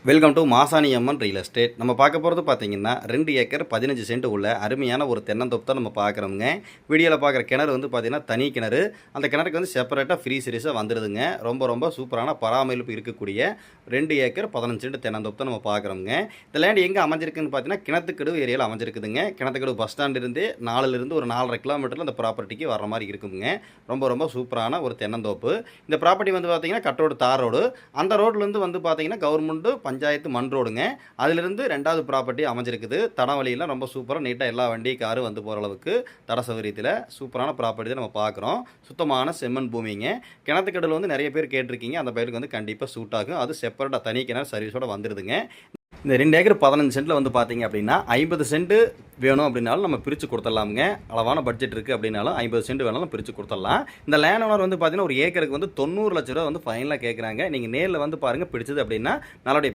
Welcome to Masani Amman real estate. நம்ம பார்க்க போகிறது பார்த்தீங்கன்னா 2 ஏக்கர் 15 சென்ட் உள்ள அருமையான ஒரு தென்னந்தோப்பு தான் நம்ம பார்க்குறோங்க. வீடியோவில் பார்க்குற கிணறு வந்து பார்த்தீங்கன்னா தனி கிணறு. அந்த கிணறுக்கு வந்து செப்பரேட்டாக ஃப்ரீ சீரிஸாக வந்துடுதுங்க. ரொம்ப ரொம்ப சூப்பரான பராமரிப்பு இருக்கக்கூடிய 2 ஏக்கர் 15 சென்ட் தென்னந்தோப்பு தான் நம்ம பார்க்குறோங்க. இந்த லேண்ட் எங்கே அமைஞ்சிருக்குன்னு பார்த்தீங்கன்னா கிணத்துக்கடு ஏரியாவில் அமைஞ்சிருக்குதுங்க. கிணத்துக்கடு பஸ் ஸ்டாண்டிலிருந்து 4லிருந்து ஒரு 4.5 கிலோமீட்டரில் அந்த ப்ராப்பர்ட்டிக்கு வர மாதிரி இருக்குங்க. ரொம்ப ரொம்ப சூப்பரான ஒரு தென்னந்தோப்பு. இந்த ப்ராப்பர்ட்டி வந்து பார்த்தீங்கன்னா கட்டோடு தார் ரோடு. அந்த ரோட்லேருந்து வந்து பார்த்தீங்கன்னா கவர்மெண்ட்டு பஞ்சாயத்து மண் ரோடுங்க. அதிலிருந்து 2வது ப்ராப்பர்ட்டி அமைஞ்சிருக்குது. தடம் வழியெல்லாம் ரொம்ப சூப்பராக நீட்டாக எல்லா வண்டி காரு வந்து போகிற அளவுக்கு தட சௌகரியத்தில் சூப்பரான ப்ராப்பர்ட்டி தான் நம்ம பார்க்குறோம். சுத்தமான செம்மண் பூமிங்க. கிணத்துக்கடல் வந்து நிறைய பேர் கேட்டிருக்கீங்க. அந்த பயிருக்கு வந்து கண்டிப்பாக சூட் ஆகும். அது செப்பரேட்டாக தனி கிணறு சர்வீஸோடு வந்துடுதுங்க. இந்த 2 ஏக்கர் 15 சென்ட்டில் வந்து பார்த்தீங்க அப்படின்னா 50 சென்ட் வேணும் அப்படின்னாலும் நம்ம பிரித்து கொடுத்துடலாமுங்க. அளவான பட்ஜெட் இருக்குது அப்படின்னாலும் 50 சென்ட் வேணாலும் பிரித்து கொடுத்துடலாம். இந்த லேண்ட் ஓனர் வந்து பார்த்தீங்கன்னா ஒரு ஏக்கருக்கு வந்து 90 லட்ச ரூபா வந்து ஃபைனலாக கேட்குறாங்க. நீங்கள் நேரில் வந்து பாருங்கள், பிடிச்சது அப்படின்னா நாளோடைய